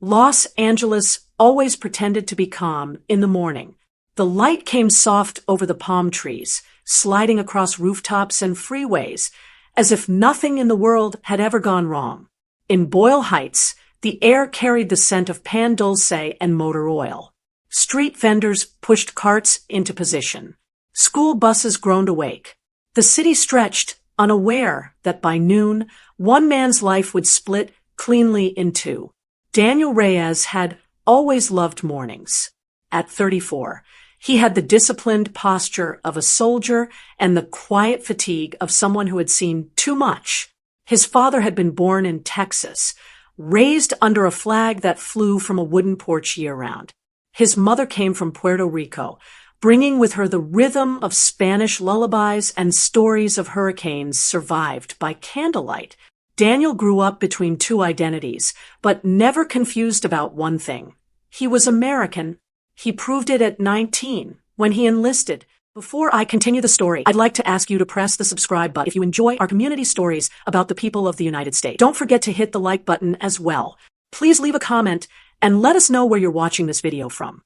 Los Angeles always pretended to be calm in the morning. The light came soft over the palm trees, sliding across rooftops and freeways, as if nothing in the world had ever gone wrong. In Boyle Heights, the air carried the scent of pan dulce and motor oil. Street vendors pushed carts into position. School buses groaned awake. The city stretched, unaware that by noon, one man's life would split cleanly in two. Daniel Reyes had always loved mornings. At 34, he had the disciplined posture of a soldier and the quiet fatigue of someone who had seen too much. His father had been born in Texas, raised under a flag that flew from a wooden porch year-round. His mother came from Puerto Rico, bringing with her the rhythm of Spanish lullabies and stories of hurricanes survived by candlelight. Daniel grew up between two identities, but never confused about one thing. He was American. He proved it at 19, when he enlisted. Before I continue the story, I'd like to ask you to press the subscribe button if you enjoy our community stories about the people of the United States. Don't forget to hit the like button as well. Please leave a comment and let us know where you're watching this video from.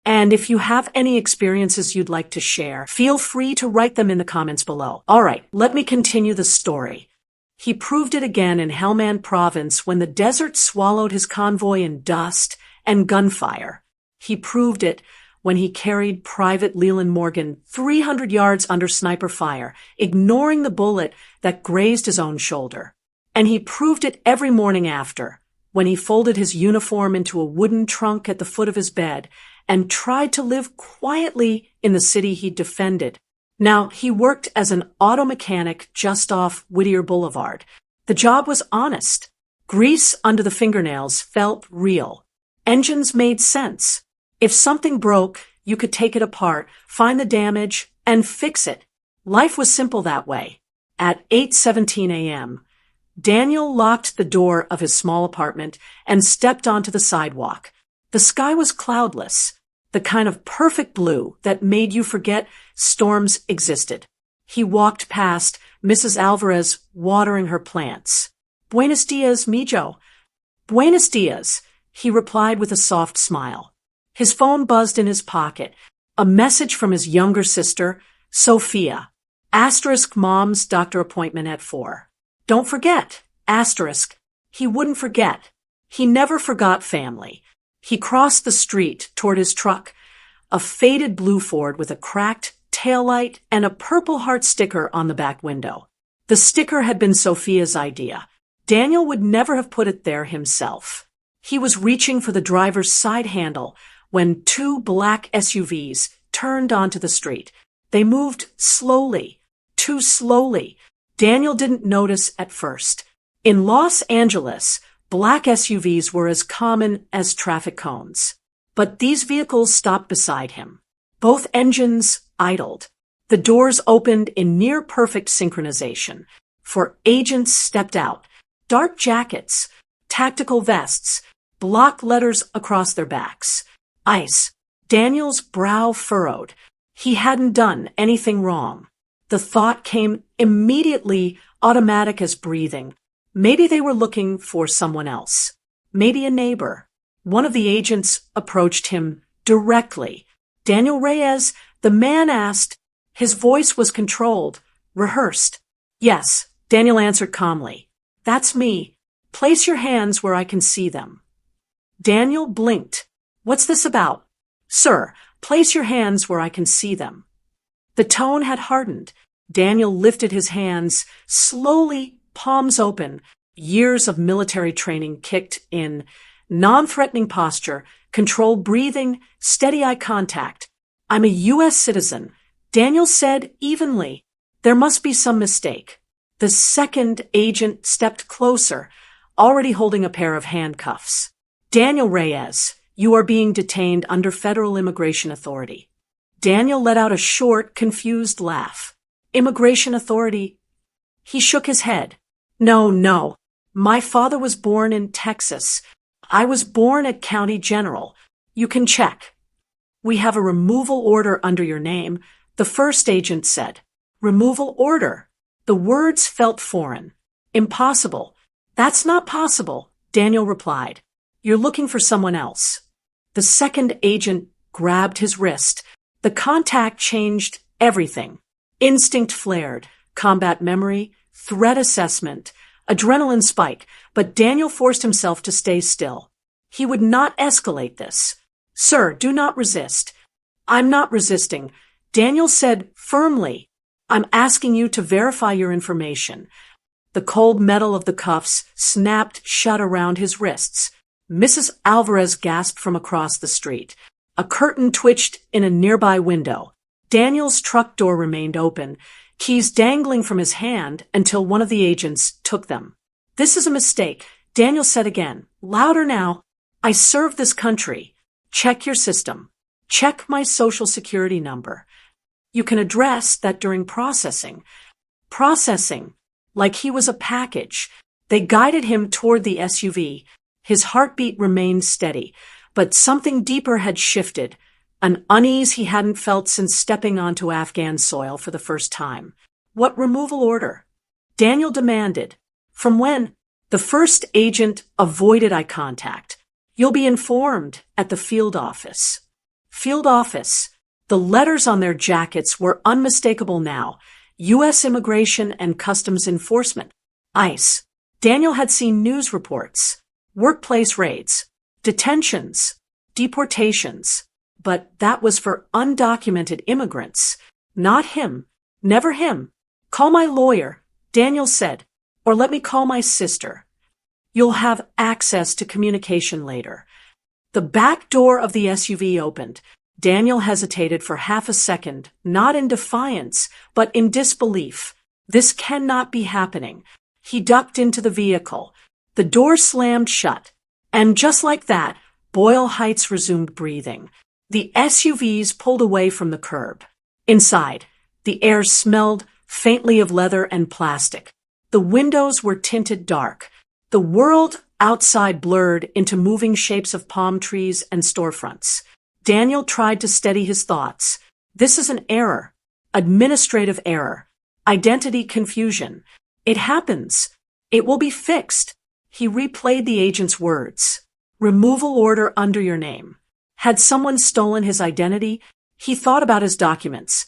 And if you have any experiences you'd like to share, feel free to write them in the comments below. All right, let me continue the story. He proved it again in Helmand Province when the desert swallowed his convoy in dust and gunfire. He proved it when he carried Private Leland Morgan 300 yards under sniper fire, ignoring the bullet that grazed his own shoulder. And he proved it every morning after, when he folded his uniform into a wooden trunk at the foot of his bed and tried to live quietly in the city he defended. Now, he worked as an auto mechanic just off Whittier Boulevard. The job was honest. Grease under the fingernails felt real. Engines made sense. If something broke, you could take it apart, find the damage, and fix it. Life was simple that way. At 8:17 a.m., Daniel locked the door of his small apartment and stepped onto the sidewalk. The sky was cloudless, the kind of perfect blue that made you forget storms existed. He walked past Mrs. Alvarez watering her plants. "Buenos dias, mijo." "Buenos dias," he replied with a soft smile. His phone buzzed in his pocket. A message from his younger sister, Sophia. * mom's doctor appointment at 4. Don't forget. *. He wouldn't forget. He never forgot family. He crossed the street toward his truck, a faded blue Ford with a cracked taillight and a Purple Heart sticker on the back window. The sticker had been Sophia's idea. Daniel would never have put it there himself. He was reaching for the driver's side handle when two black SUVs turned onto the street. They moved slowly, too slowly. Daniel didn't notice at first. In Los Angeles, black SUVs were as common as traffic cones. But these vehicles stopped beside him. Both engines idled. The doors opened in near-perfect synchronization. 4 agents stepped out. Dark jackets, tactical vests, block letters across their backs. ICE. Daniel's brow furrowed. He hadn't done anything wrong. The thought came immediately, automatic as breathing. Maybe they were looking for someone else. Maybe a neighbor. One of the agents approached him directly. "Daniel Reyes?" the man asked. His voice was controlled, rehearsed. "Yes," Daniel answered calmly. "That's me. Place your hands where I can see them." Daniel blinked. "What's this about?" "Sir, place your hands where I can see them." The tone had hardened. Daniel lifted his hands, slowly, palms open. Years of military training kicked in. Non-threatening posture, controlled breathing, steady eye contact. "I'm a U.S. citizen," Daniel said evenly. There must be some mistake. The second agent stepped closer, already holding a pair of handcuffs. "Daniel Reyes, you are being detained under Federal Immigration Authority." Daniel let out a short, confused laugh. "Immigration Authority?" He shook his head. No. My father was born in Texas. I was born at County General. You can check." "We have a removal order under your name," the first agent said. "Removal order?" The words felt foreign. "Impossible." "That's not possible," Daniel replied. You're looking for someone else. The second agent grabbed his wrist. The contact changed everything. Instinct flared, combat memory, threat assessment, adrenaline spike, but Daniel forced himself to stay still. He would not escalate this. Sir, do not resist. I'm not resisting, Daniel said firmly. I'm asking you to verify your information. The cold metal of the cuffs snapped shut around his wrists. Mrs. Alvarez gasped from across the street. A curtain twitched in a nearby window. Daniel's truck door remained open, keys dangling from his hand until one of the agents took them. This is a mistake, Daniel said again. Louder now. I serve this country. Check your system. Check my social security number. You can address that during processing. Processing. Like he was a package. They guided him toward the SUV. His heartbeat remained steady, but something deeper had shifted, an unease he hadn't felt since stepping onto Afghan soil for the first time. What removal order? Daniel demanded. From when? The first agent avoided eye contact. You'll be informed at the field office. Field office. The letters on their jackets were unmistakable now. U.S. Immigration and Customs Enforcement. ICE. Daniel had seen news reports. Workplace raids. Detentions. Deportations. But that was for undocumented immigrants. Not him. Never him. Call my lawyer, Daniel said, or let me call my sister. You'll have access to communication later. The back door of the SUV opened. Daniel hesitated for half a second, not in defiance, but in disbelief. This cannot be happening. He ducked into the vehicle. The door slammed shut. And just like that, Boyle Heights resumed breathing. The SUVs pulled away from the curb. Inside, the air smelled faintly of leather and plastic. The windows were tinted dark. The world outside blurred into moving shapes of palm trees and storefronts. Daniel tried to steady his thoughts. This is an error. Administrative error. Identity confusion. It happens. It will be fixed. He replayed the agent's words. Removal order under your name. Had someone stolen his identity? He thought about his documents.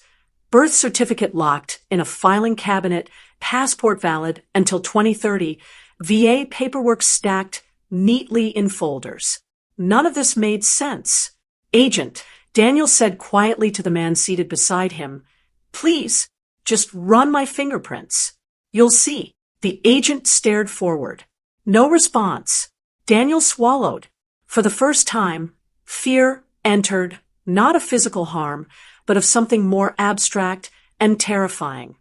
Birth certificate locked in a filing cabinet, passport valid until 2030, VA paperwork stacked neatly in folders. None of this made sense. Agent, Daniel said quietly to the man seated beside him, please, just run my fingerprints. You'll see. The agent stared forward. No response. Daniel swallowed. For the first time, fear entered, not of physical harm, but of something more abstract and terrifying.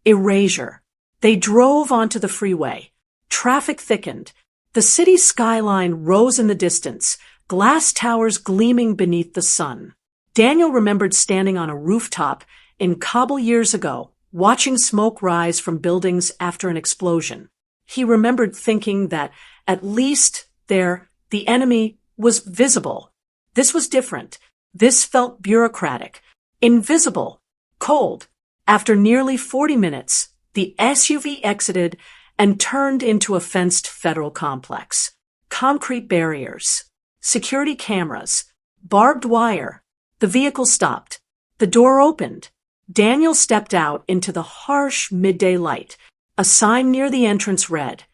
Erasure. They drove onto the freeway. Traffic thickened. The city skyline rose in the distance, glass towers gleaming beneath the sun. Daniel remembered standing on a rooftop in Kabul years ago, watching smoke rise from buildings after an explosion. He remembered thinking that, at least there, the enemy was visible. This was different. This felt bureaucratic. Invisible. Cold. After nearly 40 minutes, the SUV exited and turned into a fenced federal complex. Concrete barriers. Security cameras. Barbed wire. The vehicle stopped. The door opened. Daniel stepped out into the harsh midday light. A sign near the entrance read,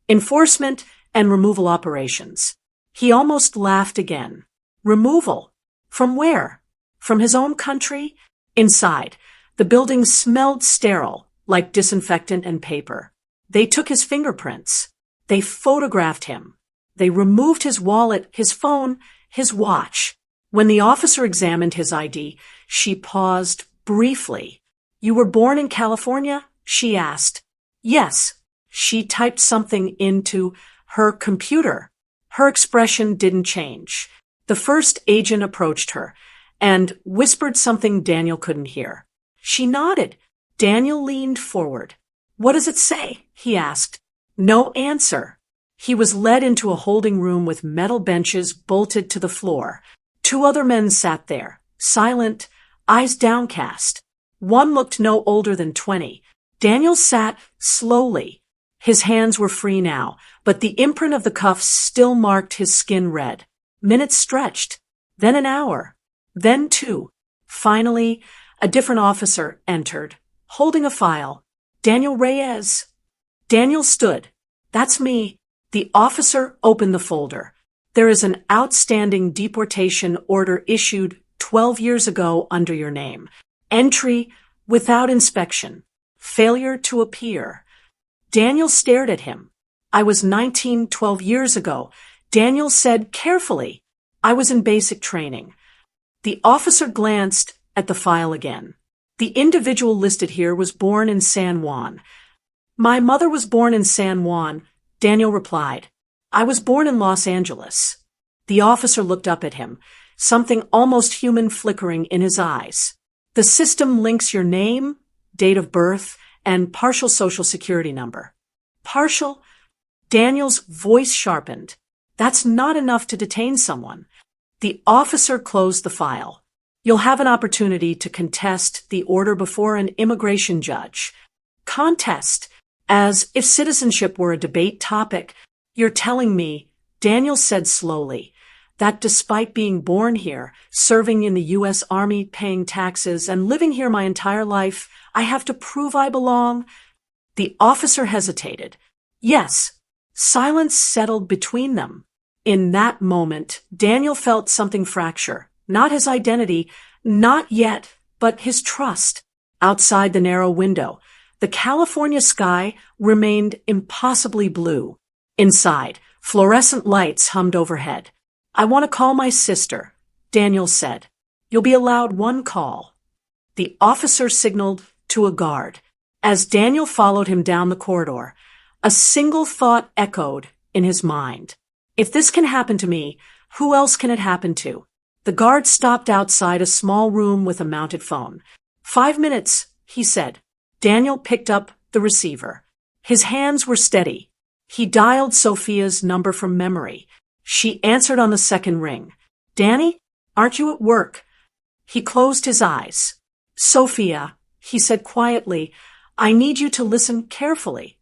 Enforcement and Removal Operations. He almost laughed again. Removal? From where? From his own country? Inside, the building smelled sterile, like disinfectant and paper. They took his fingerprints. They photographed him. They removed his wallet, his phone, his watch. When the officer examined his ID, she paused briefly. You were born in California? She asked. Yes. She typed something into her computer. Her expression didn't change. The first agent approached her and whispered something Daniel couldn't hear. She nodded. Daniel leaned forward. What does it say? He asked. No answer. He was led into a holding room with metal benches bolted to the floor. Two other men sat there, silent, eyes downcast. One looked no older than 20. Daniel sat slowly. His hands were free now, but the imprint of the cuffs still marked his skin red. Minutes stretched, then an hour, then two. Finally, a different officer entered, holding a file. Daniel Reyes. Daniel stood. That's me. The officer opened the folder. There is an outstanding deportation order issued 12 years ago under your name. Entry without inspection. Failure to appear. Daniel stared at him. I was 19 12 years ago. Daniel said carefully. I was in basic training. The officer glanced at the file again. The individual listed here was born in San Juan. My mother was born in San Juan, Daniel replied. I was born in Los Angeles. The officer looked up at him, something almost human flickering in his eyes. The system links your name, date of birth, and partial social security number. Partial? Daniel's voice sharpened. That's not enough to detain someone. The officer closed the file. You'll have an opportunity to contest the order before an immigration judge. Contest, as if citizenship were a debate topic. You're telling me, Daniel said slowly, that despite being born here, serving in the U.S. Army, paying taxes, and living here my entire life, I have to prove I belong? The officer hesitated. Yes. Silence settled between them. In that moment, Daniel felt something fracture. Not his identity, not yet, but his trust. Outside the narrow window, the California sky remained impossibly blue. Inside, fluorescent lights hummed overhead. I want to call my sister, Daniel said. You'll be allowed one call. The officer signaled to a guard. As Daniel followed him down the corridor, a single thought echoed in his mind. If this can happen to me, who else can it happen to? The guard stopped outside a small room with a mounted phone. 5 minutes, he said. Daniel picked up the receiver. His hands were steady. He dialed Sophia's number from memory. She answered on the second ring. Danny, aren't you at work? He closed his eyes. Sophia, he said quietly, I need you to listen carefully.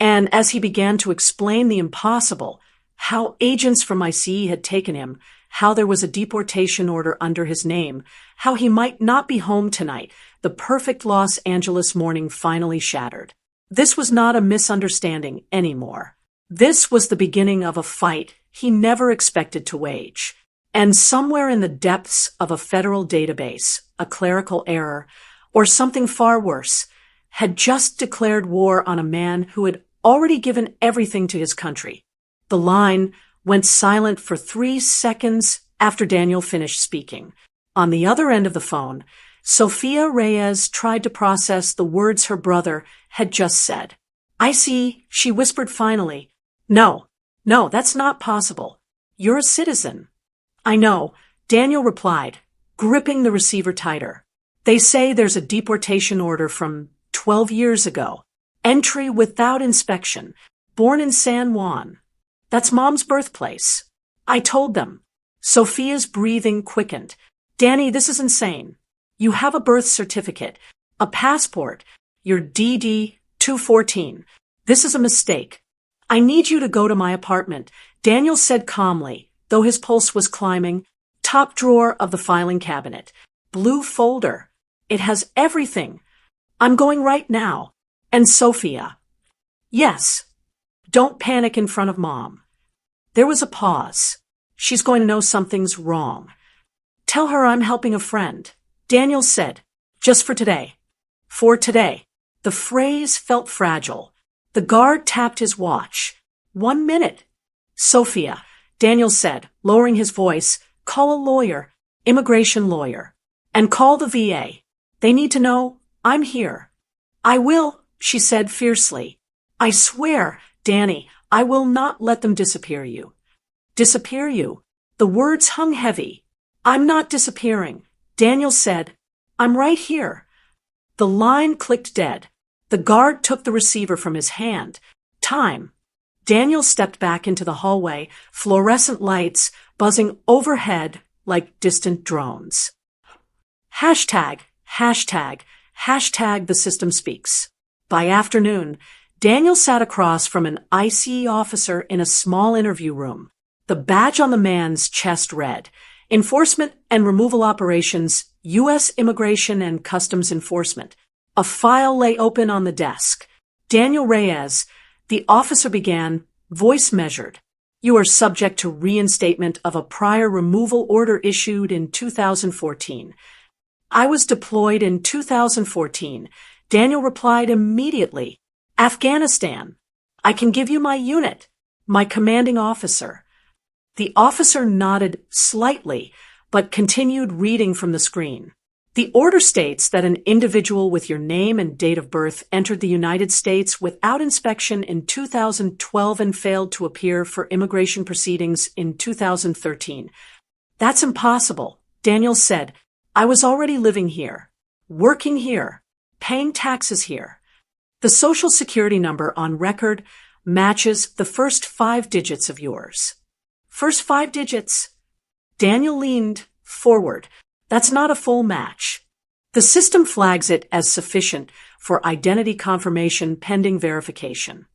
And as he began to explain the impossible, how agents from ICE had taken him, how there was a deportation order under his name, how he might not be home tonight, the perfect Los Angeles morning finally shattered. This was not a misunderstanding anymore. This was the beginning of a fight he never expected to wage. And somewhere in the depths of a federal database, a clerical error, or something far worse, had just declared war on a man who had already given everything to his country. The line went silent for 3 seconds after Daniel finished speaking. On the other end of the phone, Sophia Reyes tried to process the words her brother had just said. I see, she whispered finally. No, that's not possible. You're a citizen. I know, Daniel replied, gripping the receiver tighter. They say there's a deportation order from 12 years ago. Entry without inspection. Born in San Juan. That's Mom's birthplace. I told them. Sophia's breathing quickened. Danny, this is insane. You have a birth certificate, a passport, your DD-214. This is a mistake. I need you to go to my apartment, Daniel said calmly, though his pulse was climbing. Top drawer of the filing cabinet. Blue folder. It has everything. I'm going right now. And Sophia. Yes. Don't panic in front of Mom. There was a pause. She's going to know something's wrong. Tell her I'm helping a friend, Daniel said. Just for today. For today. The phrase felt fragile. The guard tapped his watch. 1 minute. Sophia, Daniel said, lowering his voice, call a lawyer, immigration lawyer. And call the VA. They need to know I'm here. I will, she said fiercely. I swear, Danny, I will not let them disappear you. Disappear you? The words hung heavy. I'm not disappearing, Daniel said. I'm right here. The line clicked dead. The guard took the receiver from his hand. Time. Daniel stepped back into the hallway, fluorescent lights buzzing overhead like distant drones. Hashtag, the system speaks. By afternoon, Daniel sat across from an ICE officer in a small interview room. The badge on the man's chest read, Enforcement and Removal Operations, U.S. Immigration and Customs Enforcement. A file lay open on the desk. Daniel Reyes, the officer began, voice measured. You are subject to reinstatement of a prior removal order issued in 2014. I was deployed in 2014. Daniel replied immediately. Afghanistan. I can give you my unit. My commanding officer. The officer nodded slightly, but continued reading from the screen. The order states that an individual with your name and date of birth entered the United States without inspection in 2012 and failed to appear for immigration proceedings in 2013. That's impossible, Daniel said. I was already living here, working here, paying taxes here. The social security number on record matches the first 5 digits of yours. First 5 digits. Daniel leaned forward. That's not a full match. The system flags it as sufficient for identity confirmation pending verification.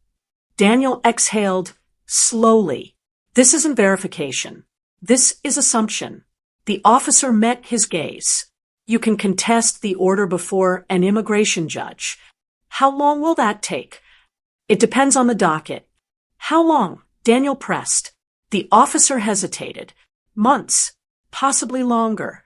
Daniel exhaled slowly. This isn't verification. This is assumption. The officer met his gaze. You can contest the order before an immigration judge. How long will that take? It depends on the docket. How long? Daniel pressed. The officer hesitated. Months, possibly longer.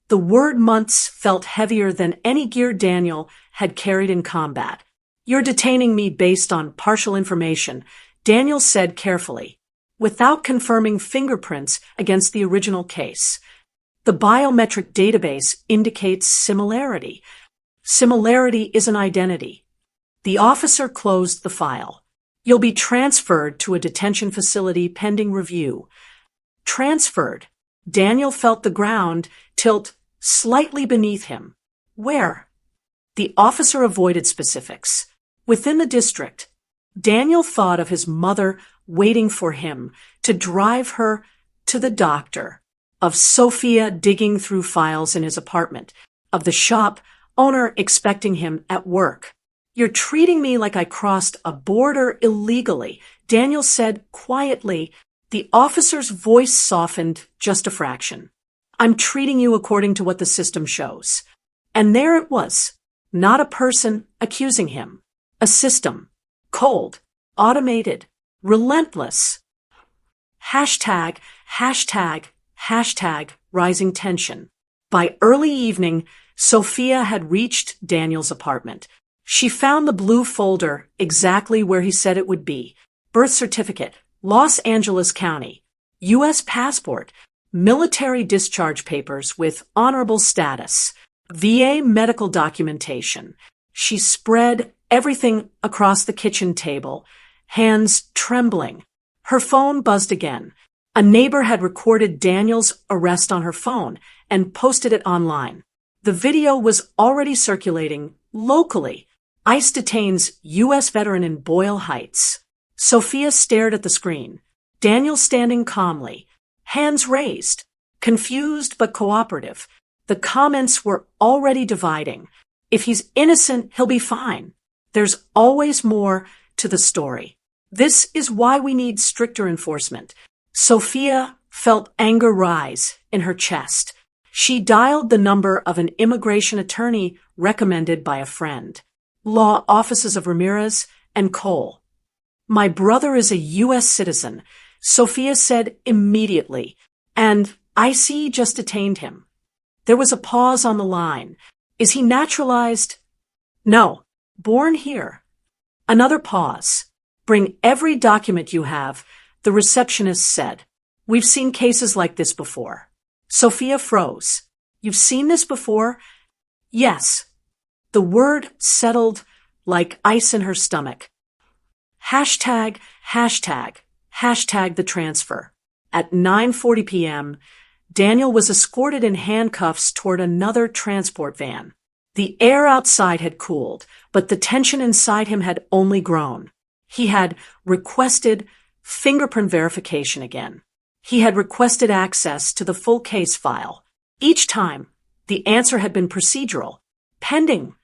The word months felt heavier than any gear Daniel had carried in combat. You're detaining me based on partial information, Daniel said carefully, without confirming fingerprints against the original case. The biometric database indicates similarity. Similarity is an identity. The officer closed the file. You'll be transferred to a detention facility pending review. Transferred. Daniel felt the ground tilt slightly beneath him. Where? The officer avoided specifics. Within the district. Daniel thought of his mother waiting for him to drive her to the doctor, of Sophia digging through files in his apartment, of the shop owner expecting him at work. You're treating me like I crossed a border illegally, Daniel said quietly. The officer's voice softened just a fraction. I'm treating you according to what the system shows. And there it was. Not a person accusing him. A system. Cold. Automated. Relentless. Hashtag, hashtag, hashtag, rising tension. By early evening, Sophia had reached Daniel's apartment. She found the blue folder exactly where he said it would be. Birth certificate, Los Angeles County, U.S. passport, military discharge papers with honorable status, VA medical documentation. She spread everything across the kitchen table, hands trembling. Her phone buzzed again. A neighbor had recorded Daniel's arrest on her phone and posted it online. The video was already circulating locally. ICE detains U.S. veteran in Boyle Heights. Sophia stared at the screen. Daniel standing calmly, hands raised, confused but cooperative. The comments were already dividing. If he's innocent, he'll be fine. There's always more to the story. This is why we need stricter enforcement. Sophia felt anger rise in her chest. She dialed the number of an immigration attorney recommended by a friend. Law offices of Ramirez and Cole. My brother is a U.S. citizen, Sophia said immediately, and ICE just detained him. There was a pause on the line. Is he naturalized? No. Born here. Another pause. Bring every document you have, the receptionist said. We've seen cases like this before. Sophia froze. You've seen this before? Yes. The word settled like ice in her stomach. Hashtag, hashtag, hashtag the transfer. At 9:40 p.m., Daniel was escorted in handcuffs toward another transport van. The air outside had cooled, but the tension inside him had only grown. He had requested fingerprint verification again. He had requested access to the full case file. Each time, the answer had been procedural, pending.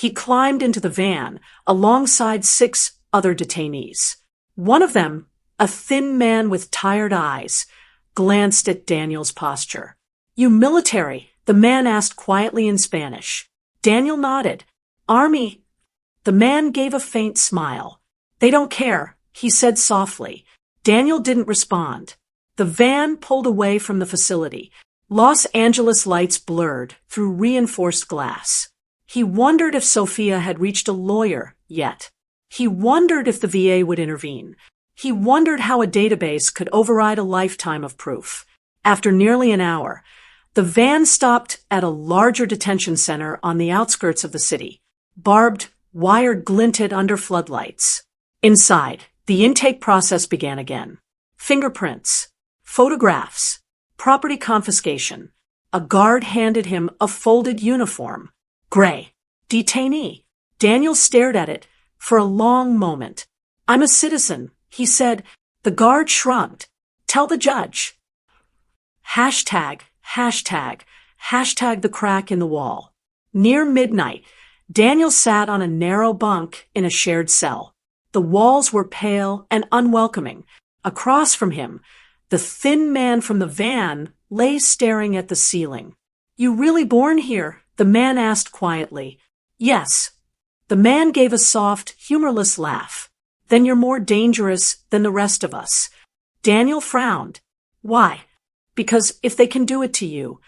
He climbed into the van alongside 6 other detainees. One of them, a thin man with tired eyes, glanced at Daniel's posture. "You military?" the man asked quietly in Spanish. Daniel nodded. "Army." The man gave a faint smile. "They don't care," he said softly. Daniel didn't respond. The van pulled away from the facility. Los Angeles lights blurred through reinforced glass. He wondered if Sophia had reached a lawyer yet. He wondered if the VA would intervene. He wondered how a database could override a lifetime of proof. After nearly an hour, the van stopped at a larger detention center on the outskirts of the city. Barbed wire glinted under floodlights. Inside, the intake process began again. Fingerprints, photographs, property confiscation. A guard handed him a folded uniform. Gray. Detainee. Daniel stared at it for a long moment. "I'm a citizen," he said. The guard shrugged. "Tell the judge." Hashtag the crack in the wall. Near midnight, Daniel sat on a narrow bunk in a shared cell. The walls were pale and unwelcoming. Across from him, the thin man from the van lay staring at the ceiling. "You really born here?" the man asked quietly. "Yes." The man gave a soft, humorless laugh. "Then you're more dangerous than the rest of us." Daniel frowned. "Why?" "Because if they can do it to you."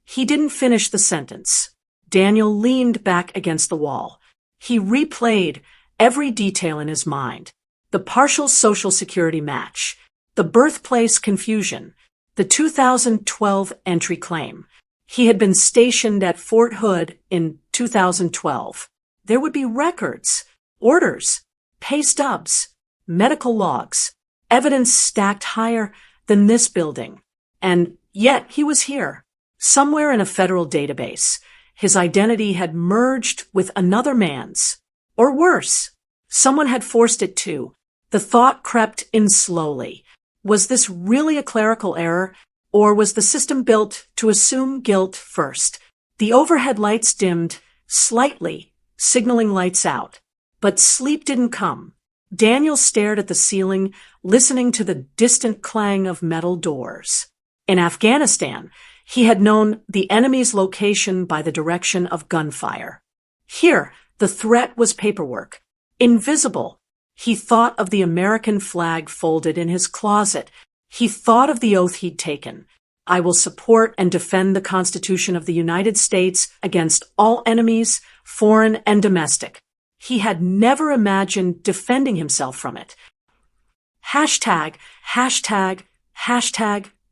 He didn't finish the sentence. Daniel leaned back against the wall. He replayed every detail in his mind. The partial Social Security match, the birthplace confusion, the 2012 entry claim. He had been stationed at Fort Hood in 2012. There would be records, orders, pay stubs, medical logs, evidence stacked higher than this building. And yet he was here, somewhere in a federal database. His identity had merged with another man's. Or worse, someone had forced it to. The thought crept in slowly. Was this really a clerical error, or was the system built to assume guilt first? The overhead lights dimmed slightly, signaling lights out. But sleep didn't come. Daniel stared at the ceiling, listening to the distant clang of metal doors. In Afghanistan, he had known the enemy's location by the direction of gunfire. Here, the threat was paperwork. Invisible. He thought of the American flag folded in his closet. He thought of the oath he'd taken. "I will support and defend the Constitution of the United States against all enemies, foreign and domestic." He had never imagined defending himself from it. Hashtag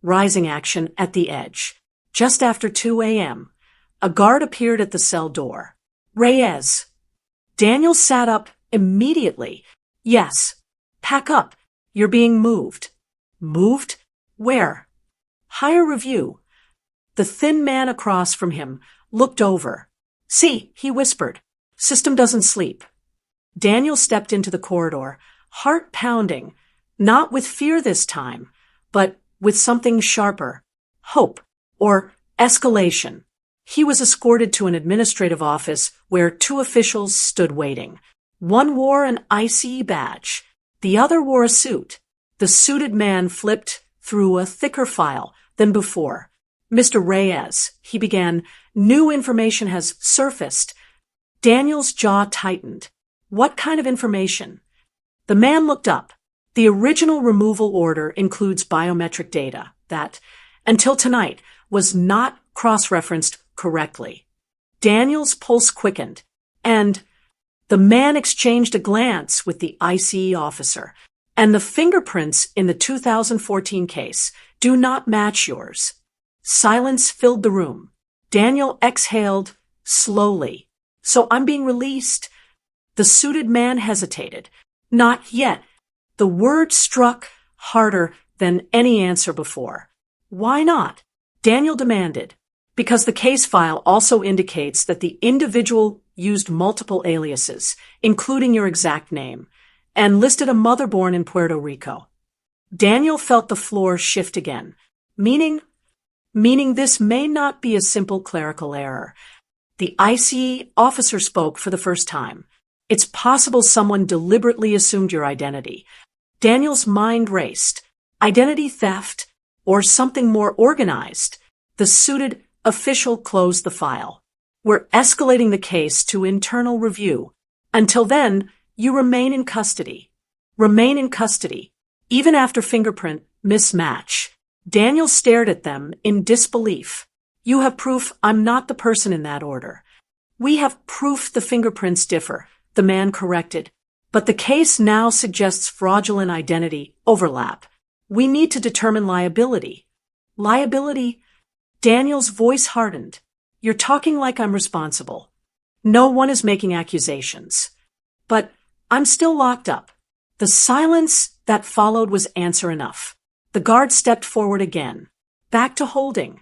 rising action at the edge. Just after 2 a.m., a guard appeared at the cell door. "Reyes." Daniel sat up immediately. "Yes. Pack up. You're being moved." "Moved? Where?" "Higher review." The thin man across from him looked over. "See," he whispered. "System doesn't sleep." Daniel stepped into the corridor, heart pounding, not with fear this time, but with something sharper. Hope, or escalation. He was escorted to an administrative office where 2 officials stood waiting. One wore an ICE badge. The other wore a suit. The suited man flipped through a thicker file than before. "Mr. Reyes," he began, "new information has surfaced." Daniel's jaw tightened. "What kind of information?" The man looked up. "The original removal order includes biometric data that, until tonight, was not cross-referenced correctly." Daniel's pulse quickened, and the man exchanged a glance with the ICE officer. "And the fingerprints in the 2014 case do not match yours." Silence filled the room. Daniel exhaled slowly. "So I'm being released?" The suited man hesitated. "Not yet." The word struck harder than any answer before. "Why not?" Daniel demanded. "Because the case file also indicates that the individual used multiple aliases, including your exact name, and listed a mother born in Puerto Rico." Daniel felt the floor shift again. Meaning this may not be a simple clerical error. The ICE officer spoke for the first time. It's possible someone deliberately assumed your identity. Daniel's mind raced. Identity theft, or something more organized. The suited official closed the file. We're escalating the case to internal review. Until then, you remain in custody. Remain in custody, even after fingerprint mismatch. Daniel stared at them in disbelief. You have proof I'm not the person in that order. We have proof the fingerprints differ, the man corrected. But the case now suggests fraudulent identity overlap. We need to determine liability. Liability? Daniel's voice hardened. You're talking like I'm responsible. No one is making accusations. But I'm still locked up. The silence that followed was answer enough. The guard stepped forward again, back to holding.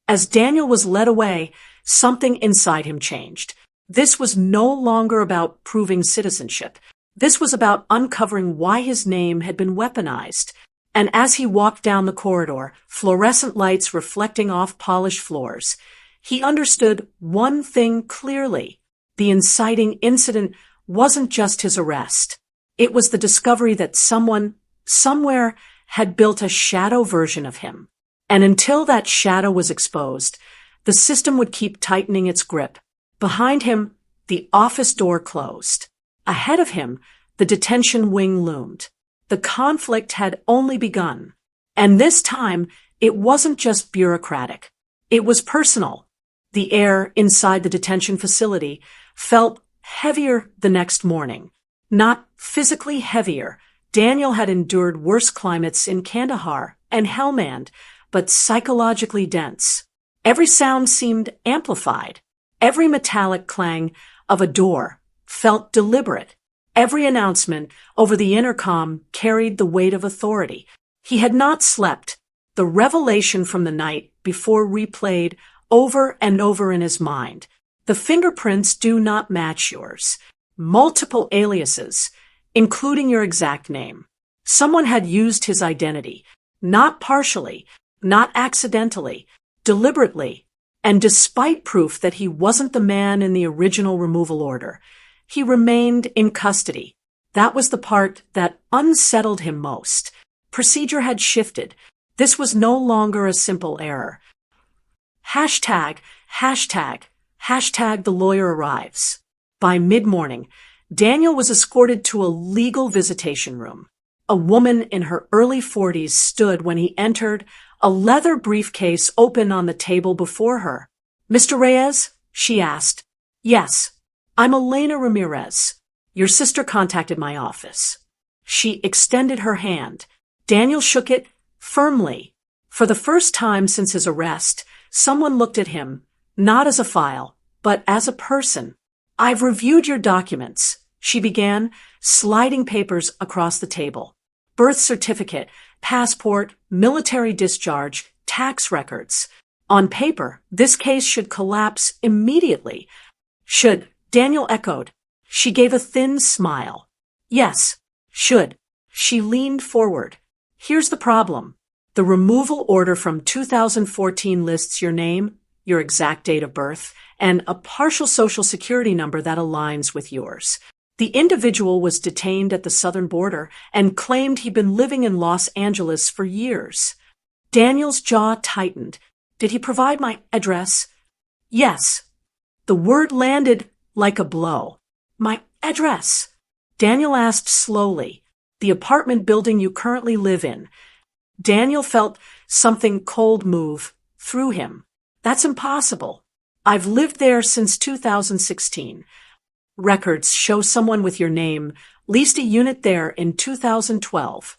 As Daniel was led away, something inside him changed. This was no longer about proving citizenship. This was about uncovering why his name had been weaponized. And as he walked down the corridor, fluorescent lights reflecting off polished floors, he understood one thing clearly. The inciting incident wasn't just his arrest. It was the discovery that someone, somewhere, had built a shadow version of him. And until that shadow was exposed, the system would keep tightening its grip. Behind him, the office door closed. Ahead of him, the detention wing loomed. The conflict had only begun. And this time, it wasn't just bureaucratic. It was personal. The air inside the detention facility felt heavier the next morning. Not physically heavier. Daniel had endured worse climates in Kandahar and Helmand, but psychologically dense. Every sound seemed amplified. Every metallic clang of a door felt deliberate. Every announcement over the intercom carried the weight of authority. He had not slept. The revelation from the night before replayed over and over in his mind. The fingerprints do not match yours. Multiple aliases, including your exact name. Someone had used his identity, not partially, not accidentally, deliberately, and despite proof that he wasn't the man in the original removal order, he remained in custody. That was the part that unsettled him most. Procedure had shifted. This was no longer a simple error. Hashtag the lawyer arrives. By mid-morning, Daniel was escorted to a legal visitation room. A woman in her early 40s stood when he entered, a leather briefcase open on the table before her. "Mr. Reyes?" she asked. "Yes, I'm Elena Ramirez. Your sister contacted my office." She extended her hand. Daniel shook it firmly. For the first time since his arrest, someone looked at him, not as a file, but as a person. "I've reviewed your documents," she began, sliding papers across the table. Birth certificate, passport, military discharge, tax records. On paper, this case should collapse immediately. Should, Daniel echoed. She gave a thin smile. Yes, should. She leaned forward. Here's the problem. The removal order from 2014 lists your name, your exact date of birth, and a partial social security number that aligns with yours. The individual was detained at the southern border and claimed he'd been living in Los Angeles for years. Daniel's jaw tightened. Did he provide my address? Yes. The word landed like a blow. My address. Daniel asked slowly. The apartment building you currently live in. Daniel felt something cold move through him. That's impossible. I've lived there since 2016. Records show someone with your name leased a unit there in 2012.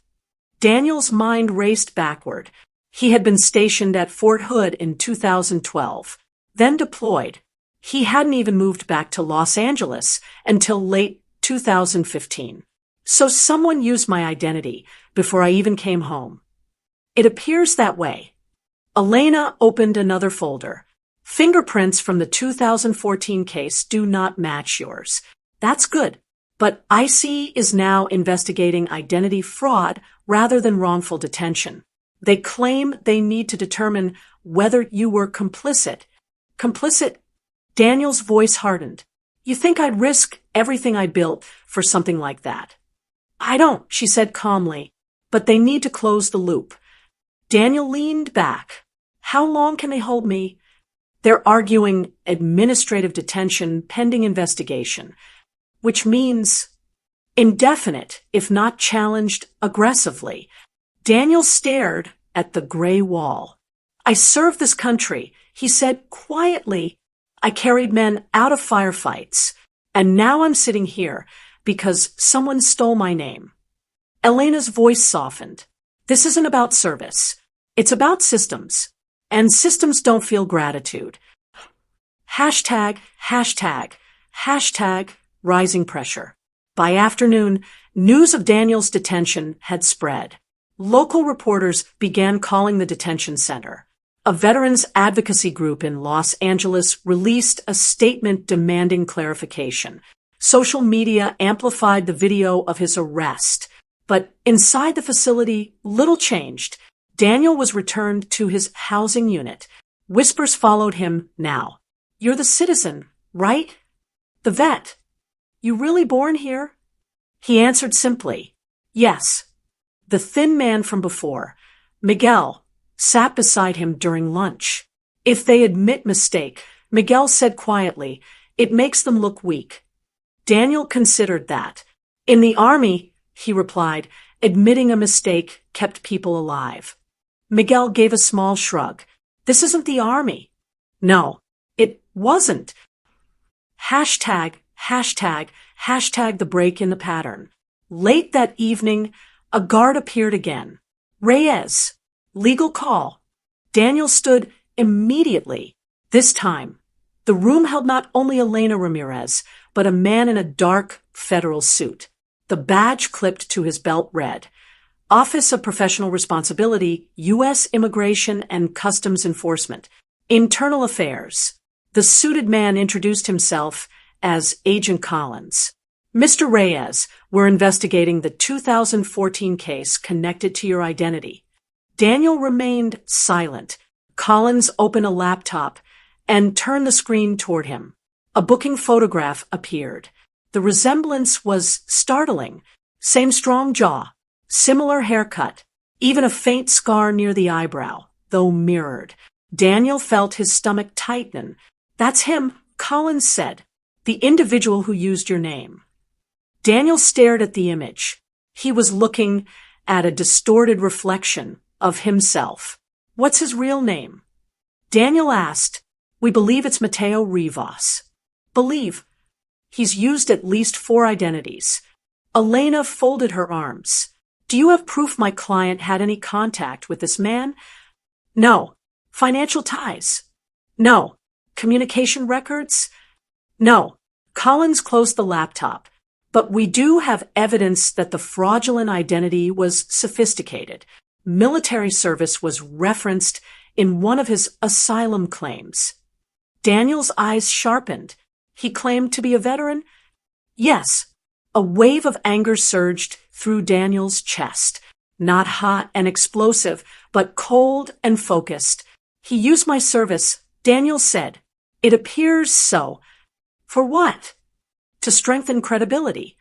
Daniel's mind raced backward. He had been stationed at Fort Hood in 2012, then deployed. He hadn't even moved back to Los Angeles until late 2015. So someone used my identity before I even came home. It appears that way. Elena opened another folder. Fingerprints from the 2014 case do not match yours. That's good. But ICE is now investigating identity fraud rather than wrongful detention. They claim they need to determine whether you were complicit. Complicit? Daniel's voice hardened. You think I'd risk everything I built for something like that? I don't, she said calmly, but they need to close the loop. Daniel leaned back. How long can they hold me? They're arguing administrative detention pending investigation, which means indefinite, if not challenged aggressively. Daniel stared at the gray wall. I served this country, he said quietly. I carried men out of firefights, and now I'm sitting here because someone stole my name. Elena's voice softened. This isn't about service. It's about systems. And systems don't feel gratitude. Hashtag, hashtag, hashtag, rising pressure. By afternoon, news of Daniel's detention had spread. Local reporters began calling the detention center. A veterans advocacy group in Los Angeles released a statement demanding clarification. Social media amplified the video of his arrest. But inside the facility, little changed. Daniel was returned to his housing unit. Whispers followed him now. You're the citizen, right? The vet. You really born here? He answered simply, yes. The thin man from before, Miguel, sat beside him during lunch. If they admit mistake, Miguel said quietly, it makes them look weak. Daniel considered that. In the army, he replied, admitting a mistake kept people alive. Miguel gave a small shrug. This isn't the army. No, it wasn't. Hashtag, hashtag, hashtag the break in the pattern. Late that evening, a guard appeared again. Reyes. Legal call. Daniel stood immediately. This time, the room held not only Elena Ramirez, but a man in a dark federal suit. The badge clipped to his belt read, Office of Professional Responsibility, U.S. Immigration and Customs Enforcement, Internal Affairs. The suited man introduced himself as Agent Collins. Mr. Reyes, we're investigating the 2014 case connected to your identity. Daniel remained silent. Collins opened a laptop and turned the screen toward him. A booking photograph appeared. The resemblance was startling. Same strong jaw, similar haircut, even a faint scar near the eyebrow, though mirrored. Daniel felt his stomach tighten. That's him, Collins said. The individual who used your name. Daniel stared at the image. He was looking at a distorted reflection of himself. What's his real name? Daniel asked. We believe it's Mateo Rivas. Believe. He's used at least 4 identities. Elena folded her arms. Do you have proof my client had any contact with this man? No. Financial ties? No. Communication records? No. Collins closed the laptop. But we do have evidence that the fraudulent identity was sophisticated. Military service was referenced in one of his asylum claims. Daniel's eyes sharpened. He claimed to be a veteran? Yes. A wave of anger surged through Daniel's chest. Not hot and explosive, but cold and focused. He used my service, Daniel said. It appears so. For what? To strengthen credibility.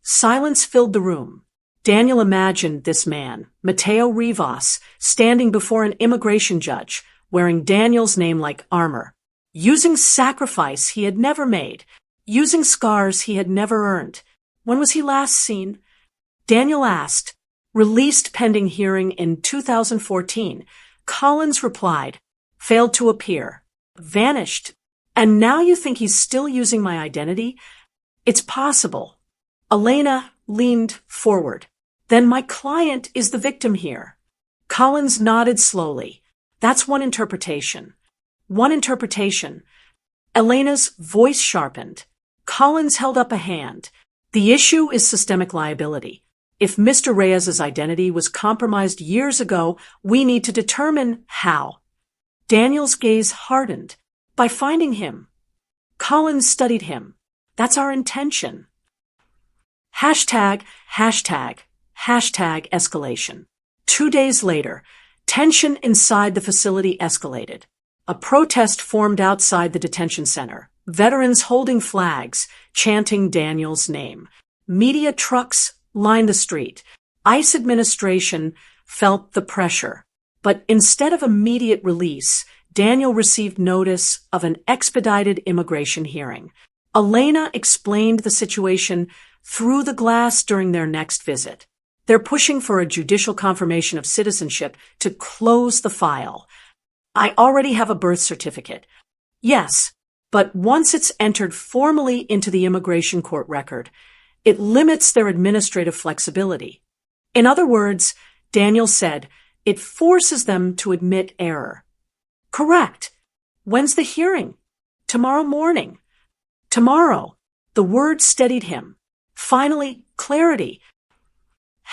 Silence filled the room. Daniel imagined this man, Mateo Rivas, standing before an immigration judge, wearing Daniel's name like armor, using sacrifice he had never made, using scars he had never earned. When was he last seen? Daniel asked. Released pending hearing in 2014. Collins replied. Failed to appear. Vanished. And now you think he's still using my identity? It's possible. Elena leaned forward. Then my client is the victim here. Collins nodded slowly. That's one interpretation. One interpretation. Elena's voice sharpened. Collins held up a hand. The issue is systemic liability. If Mr. Reyes's identity was compromised years ago, we need to determine how. Daniel's gaze hardened. By finding him. Collins studied him. That's our intention. Hashtag, hashtag, hashtag escalation. 2 days later, tension inside the facility escalated. A protest formed outside the detention center. veterans holding flags, chanting Daniel's name. Media trucks lined the street. ICE administration felt the pressure. But instead of immediate release, Daniel received notice of an expedited immigration hearing. Elena explained the situation through the glass during their next visit. They're pushing for a judicial confirmation of citizenship to close the file. I already have a birth certificate. Yes, but once it's entered formally into the immigration court record, it limits their administrative flexibility. In other words, Daniel said, it forces them to admit error. Correct. When's the hearing? Tomorrow morning. Tomorrow. The word steadied him. Finally, clarity.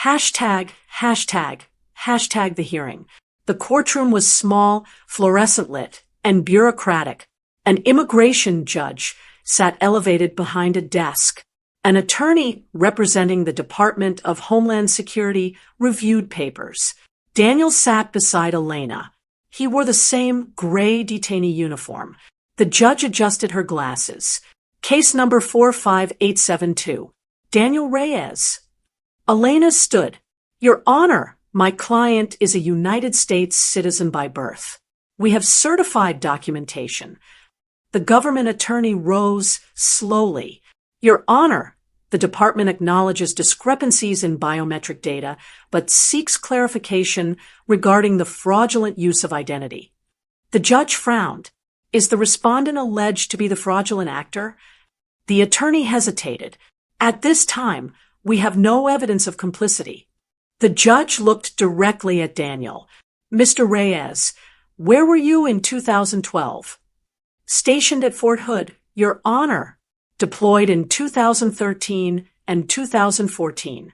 Hashtag the hearing. The courtroom was small, fluorescent lit, and bureaucratic. An immigration judge sat elevated behind a desk. An attorney representing the Department of Homeland Security reviewed papers. Daniel sat beside Elena. He wore the same gray detainee uniform. The judge adjusted her glasses. Case number 45872. Daniel Reyes. Elena stood. Your Honor, my client is a United States citizen by birth. We have certified documentation. The government attorney rose slowly. Your Honor, the department acknowledges discrepancies in biometric data, but seeks clarification regarding the fraudulent use of identity. The judge frowned. Is the respondent alleged to be the fraudulent actor? The attorney hesitated. At this time, we have no evidence of complicity. The judge looked directly at Daniel. Mr. Reyes, where were you in 2012? Stationed at Fort Hood, Your Honor. Deployed in 2013 and 2014.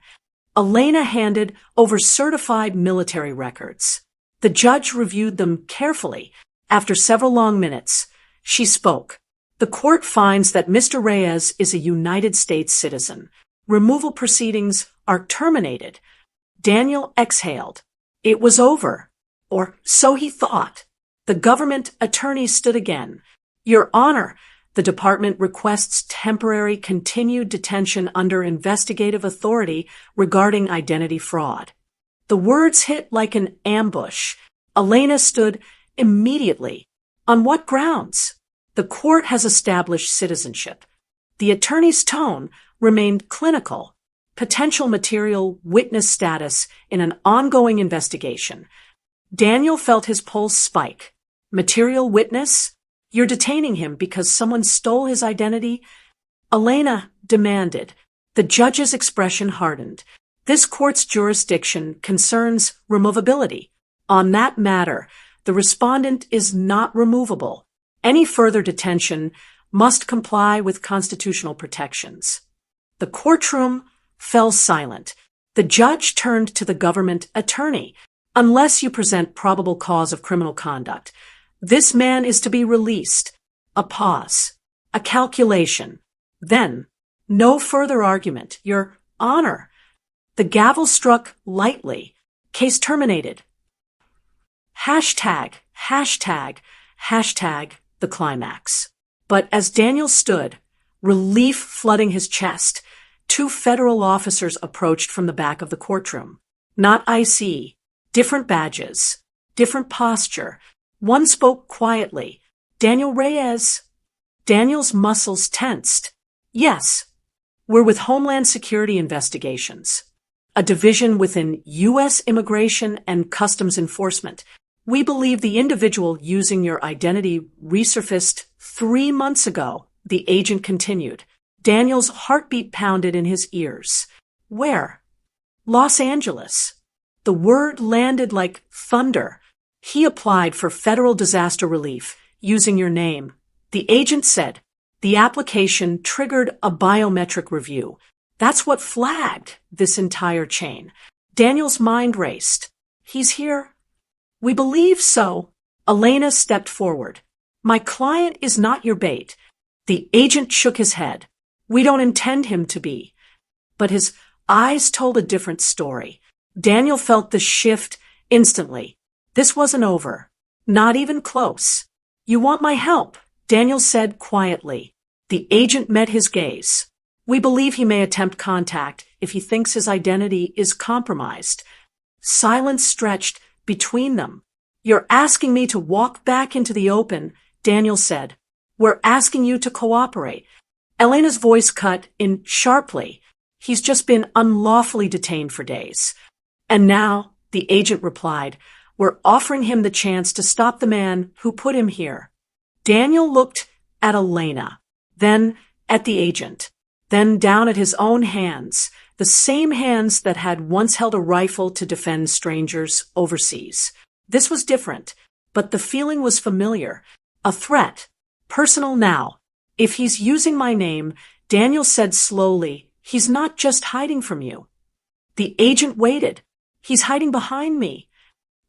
Elena handed over certified military records. The judge reviewed them carefully. After several long minutes, she spoke. The court finds that Mr. Reyes is a United States citizen. Removal proceedings are terminated. Daniel exhaled. It was over. Or so he thought. The government attorney stood again. Your Honor, the department requests temporary continued detention under investigative authority regarding identity fraud. The words hit like an ambush. Elena stood immediately. On what grounds? The court has established citizenship. The attorney's tone remained clinical. Potential material witness status in an ongoing investigation. Daniel felt his pulse spike. Material witness? You're detaining him because someone stole his identity? Elena demanded. The judge's expression hardened. This court's jurisdiction concerns removability. On that matter, the respondent is not removable. Any further detention must comply with constitutional protections. The courtroom fell silent. The judge turned to the government attorney. Unless you present probable cause of criminal conduct, this man is to be released. A pause. A calculation. Then, no further argument. Your Honor. The gavel struck lightly. Case terminated. Hashtag the climax. But as Daniel stood, relief flooding his chest, two federal officers approached from the back of the courtroom. Not IC. Different badges. Different posture. One spoke quietly. Daniel Reyes. Daniel's muscles tensed. Yes. We're with Homeland Security Investigations, a division within U.S. Immigration and Customs Enforcement. We believe the individual using your identity resurfaced 3 months ago, the agent continued. Daniel's heartbeat pounded in his ears. Where? Los Angeles. The word landed like thunder. He applied for federal disaster relief using your name. The agent said, the application triggered a biometric review. That's what flagged this entire chain. Daniel's mind raced. He's here? We believe so. Elena stepped forward. My client is not your bait. The agent shook his head. We don't intend him to be. But his eyes told a different story. Daniel felt the shift instantly. This wasn't over. Not even close. You want my help? Daniel said quietly. The agent met his gaze. We believe he may attempt contact if he thinks his identity is compromised. Silence stretched between them. You're asking me to walk back into the open, Daniel said. We're asking you to cooperate. Elena's voice cut in sharply. He's just been unlawfully detained for days. And now, the agent replied, we're offering him the chance to stop the man who put him here. Daniel looked at Elena, then at the agent, then down at his own hands, the same hands that had once held a rifle to defend strangers overseas. This was different, but the feeling was familiar. A threat. Personal now. If he's using my name, Daniel said slowly, he's not just hiding from you. The agent waited. He's hiding behind me.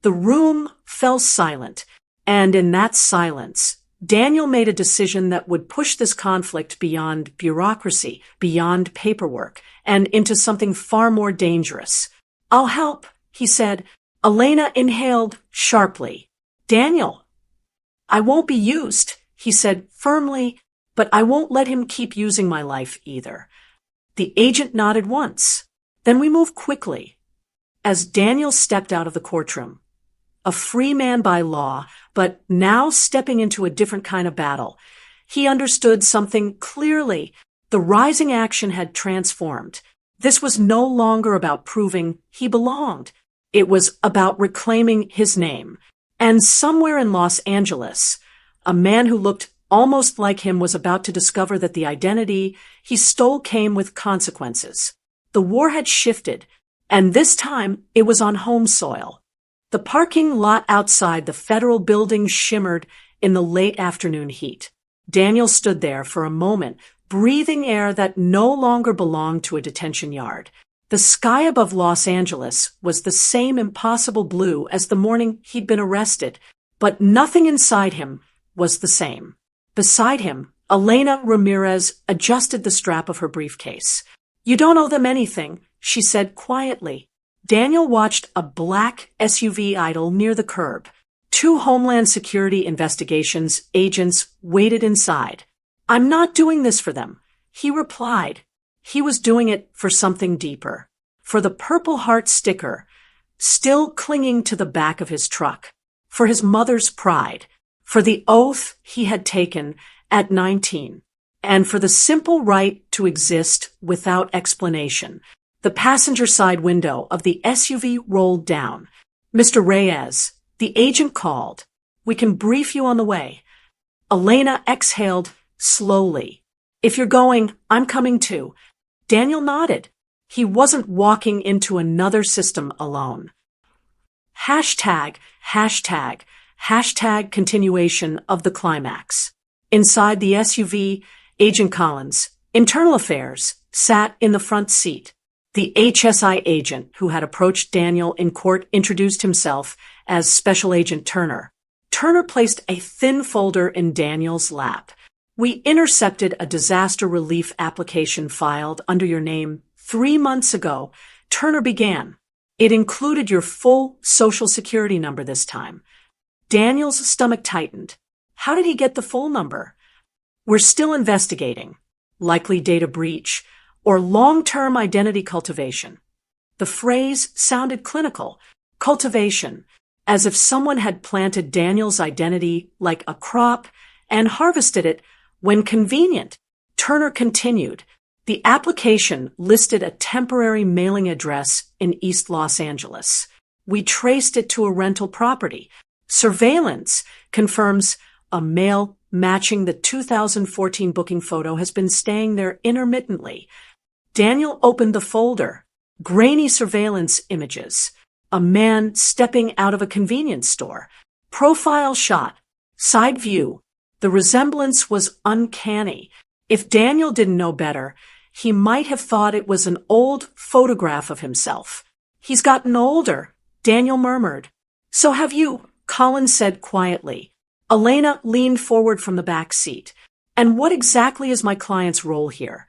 The room fell silent, and in that silence, Daniel made a decision that would push this conflict beyond bureaucracy, beyond paperwork, and into something far more dangerous. I'll help, he said. Elena inhaled sharply. Daniel, I won't be used, he said firmly, but I won't let him keep using my life either. The agent nodded once. Then we moved quickly. As Daniel stepped out of the courtroom, a free man by law, but now stepping into a different kind of battle, he understood something clearly. The rising action had transformed. This was no longer about proving he belonged. It was about reclaiming his name. And somewhere in Los Angeles, a man who looked almost like him was about to discover that the identity he stole came with consequences. The war had shifted, and this time it was on home soil. The parking lot outside the federal building shimmered in the late afternoon heat. Daniel stood there for a moment, breathing air that no longer belonged to a detention yard. The sky above Los Angeles was the same impossible blue as the morning he'd been arrested, but nothing inside him was the same. Beside him, Elena Ramirez adjusted the strap of her briefcase. You don't owe them anything, she said quietly. Daniel watched a black SUV idle near the curb. 2 Homeland Security Investigations agents waited inside. I'm not doing this for them, he replied. He was doing it for something deeper. For the Purple Heart sticker, still clinging to the back of his truck. For his mother's pride. For the oath he had taken at 19. And for the simple right to exist without explanation. The passenger side window of the SUV rolled down. Mr. Reyes, the agent called. We can brief you on the way. Elena exhaled slowly. If you're going, I'm coming too. Daniel nodded. He wasn't walking into another system alone. Hashtag continuation of the climax. Inside the SUV, Agent Collins, Internal Affairs, sat in the front seat. The HSI agent who had approached Daniel in court introduced himself as Special Agent Turner. Turner placed a thin folder in Daniel's lap. We intercepted a disaster relief application filed under your name 3 months ago, Turner began. It included your full Social Security number this time. Daniel's stomach tightened. How did he get the full number? We're still investigating. Likely data breach or long-term identity cultivation. The phrase sounded clinical. Cultivation, as if someone had planted Daniel's identity like a crop and harvested it when convenient. Turner continued. The application listed a temporary mailing address in East Los Angeles. We traced it to a rental property. Surveillance confirms a male matching the 2014 booking photo has been staying there intermittently. Daniel opened the folder. Grainy surveillance images. A man stepping out of a convenience store. Profile shot. Side view. The resemblance was uncanny. If Daniel didn't know better, he might have thought it was an old photograph of himself. He's gotten older, Daniel murmured. So have you, Collins said quietly. Elena leaned forward from the back seat. And what exactly is my client's role here?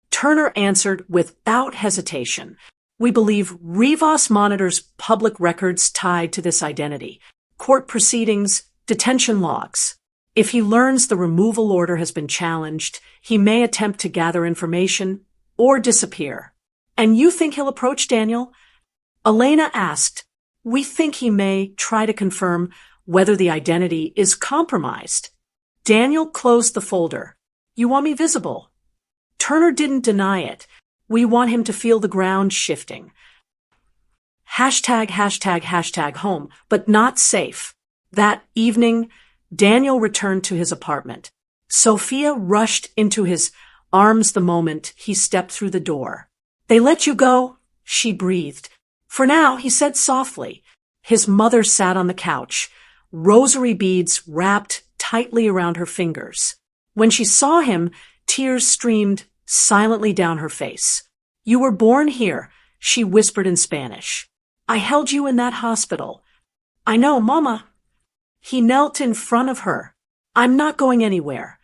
Turner answered without hesitation. We believe Rivas monitors public records tied to this identity. Court proceedings, detention logs. If he learns the removal order has been challenged, he may attempt to gather information or disappear. And you think he'll approach Daniel? Elena asked. We think he may try to confirm whether the identity is compromised. Daniel closed the folder. You want me visible? Turner didn't deny it. We want him to feel the ground shifting. #home, but not safe. That evening, Daniel returned to his apartment. Sophia rushed into his arms the moment he stepped through the door. They let you go, she breathed. For now, he said softly. His mother sat on the couch, rosary beads wrapped tightly around her fingers. When she saw him, tears streamed silently down her face. You were born here, she whispered in Spanish. I held you in that hospital. I know, Mama. He knelt in front of her. I'm not going anywhere.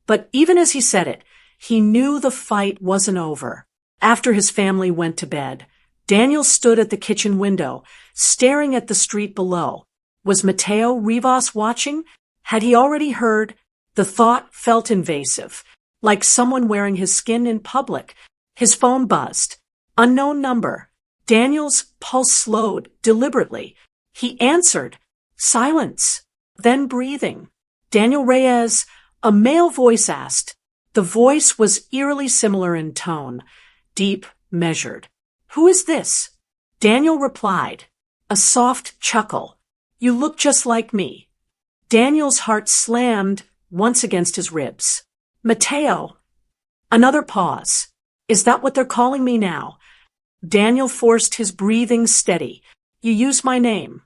But even as he said it, he knew the fight wasn't over. After his family went to bed, Daniel stood at the kitchen window, staring at the street below. Was Mateo Rivas watching? Had he already heard? The thought felt invasive, like someone wearing his skin in public. His phone buzzed. Unknown number. Daniel's pulse slowed deliberately. He answered. Silence. Then breathing. Daniel Reyes, a male voice asked. The voice was eerily similar in tone, deep, measured. Who is this? Daniel replied. A soft chuckle. You look just like me. Daniel's heart slammed once against his ribs. Mateo. Another pause. Is that what they're calling me now? Daniel forced his breathing steady. You used my name.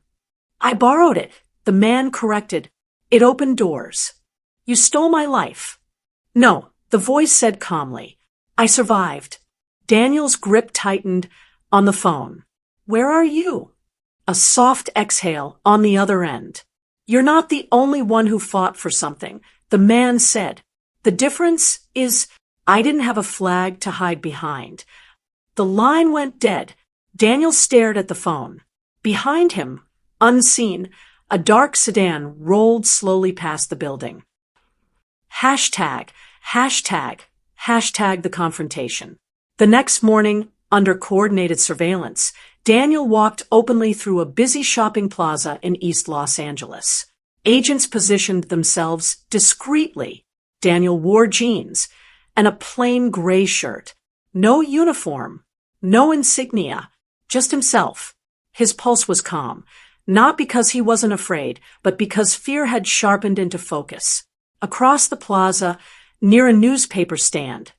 I borrowed it, the man corrected. It opened doors. You stole my life. No, the voice said calmly. I survived. Daniel's grip tightened on the phone. Where are you? A soft exhale on the other end. You're not the only one who fought for something, the man said. The difference is I didn't have a flag to hide behind. The line went dead. Daniel stared at the phone. Behind him, unseen, a dark sedan rolled slowly past the building. Hashtag the confrontation. The next morning, under coordinated surveillance, Daniel walked openly through a busy shopping plaza in East Los Angeles. Agents positioned themselves discreetly. Daniel wore jeans and a plain gray shirt. No uniform, no insignia, just himself. His pulse was calm, not because he wasn't afraid, but because fear had sharpened into focus. Across the plaza, near a newspaper stand,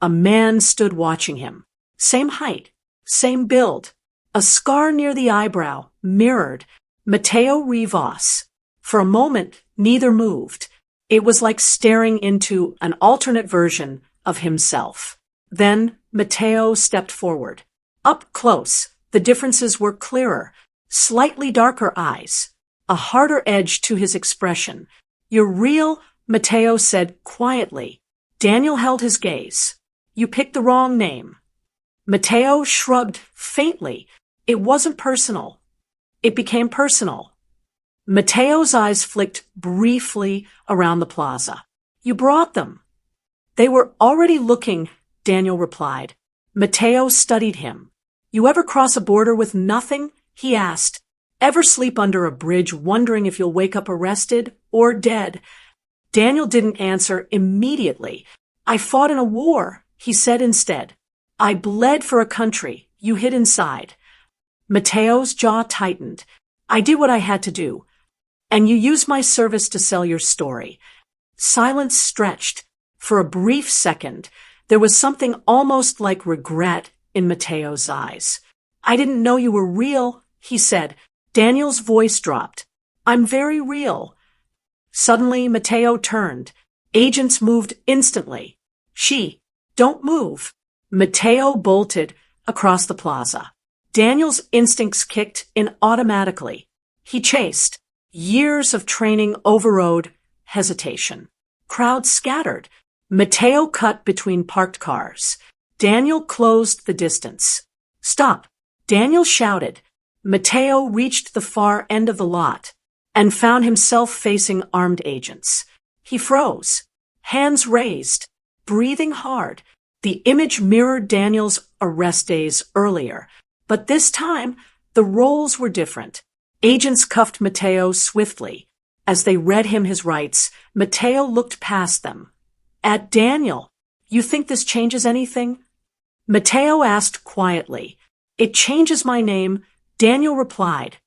a man stood watching him. Same height, same build. A scar near the eyebrow mirrored Mateo Rivas. For a moment, neither moved. It was like staring into an alternate version of himself. Then Mateo stepped forward. Up close, the differences were clearer. Slightly darker eyes, a harder edge to his expression. You're real, Mateo said quietly. Daniel held his gaze. You picked the wrong name. Mateo shrugged faintly. It wasn't personal. It became personal. Mateo's eyes flicked briefly around the plaza. You brought them. They were already looking, Daniel replied. Mateo studied him. You ever cross a border with nothing? He asked. Ever sleep under a bridge wondering if you'll wake up arrested or dead? Daniel didn't answer immediately. I fought in a war, he said instead. I bled for a country. You hid inside. Mateo's jaw tightened. I did what I had to do. And you used my service to sell your story. Silence stretched. For a brief second, there was something almost like regret in Mateo's eyes. I didn't know you were real, he said. Daniel's voice dropped. I'm very real. Suddenly, Mateo turned. Agents moved instantly. Don't move. Mateo bolted across the plaza. Daniel's instincts kicked in automatically. He chased. Years of training overrode hesitation. Crowds scattered. Mateo cut between parked cars. Daniel closed the distance. Stop, Daniel shouted. Mateo reached the far end of the lot and found himself facing armed agents. He froze, hands raised, breathing hard. The image mirrored Daniel's arrest days earlier, but this time the roles were different. Agents cuffed Mateo swiftly. As they read him his rights, Mateo looked past them. At Daniel. You think this changes anything? Mateo asked quietly. It changes my name, Daniel replied.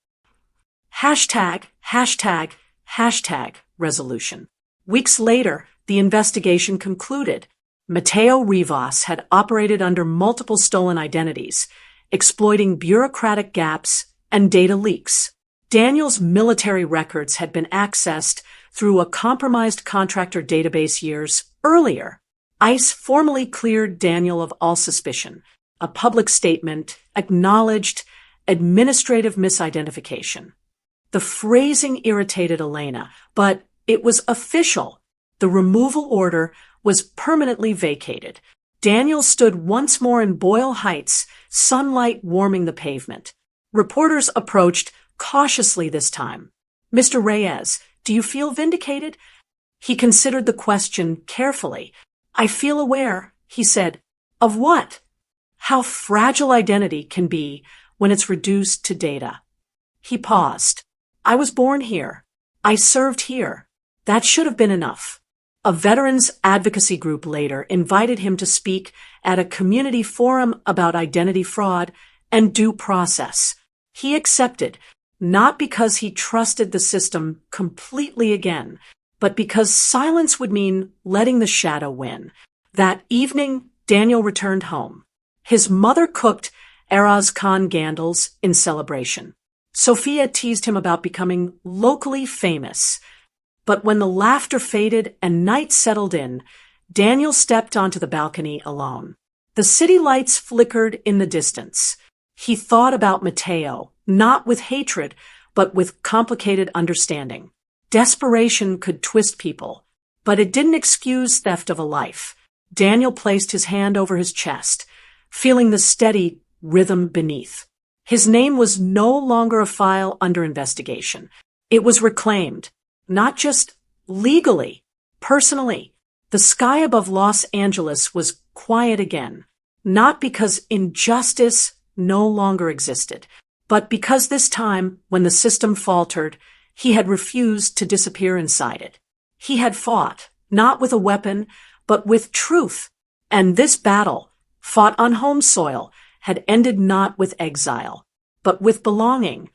Hashtag, hashtag, hashtag, resolution. Weeks later, the investigation concluded. Mateo Rivas had operated under multiple stolen identities, exploiting bureaucratic gaps and data leaks. Daniel's military records had been accessed through a compromised contractor database years earlier. ICE formally cleared Daniel of all suspicion. A public statement acknowledged administrative misidentification. The phrasing irritated Elena, but it was official. The removal order was permanently vacated. Daniel stood once more in Boyle Heights, sunlight warming the pavement. Reporters approached cautiously this time. Mr. Reyes, do you feel vindicated? He considered the question carefully. I feel aware, he said. Of what? How fragile identity can be when it's reduced to data. He paused. I was born here. I served here. That should have been enough. A veterans advocacy group later invited him to speak at a community forum about identity fraud and due process. He accepted, not because he trusted the system completely again, but because silence would mean letting the shadow win. That evening, Daniel returned home. His mother cooked Eraz Khan Gandals in celebration. Sophia teased him about becoming locally famous. But when the laughter faded and night settled in, Daniel stepped onto the balcony alone. The city lights flickered in the distance. He thought about Mateo, not with hatred, but with complicated understanding. Desperation could twist people, but it didn't excuse theft of a life. Daniel placed his hand over his chest, feeling the steady rhythm beneath. His name was no longer a file under investigation. It was reclaimed, not just legally, personally. The sky above Los Angeles was quiet again, not because injustice no longer existed, but because this time, when the system faltered, he had refused to disappear inside it. He had fought, not with a weapon, but with truth. And this battle, fought on home soil, had ended not with exile, but with belonging.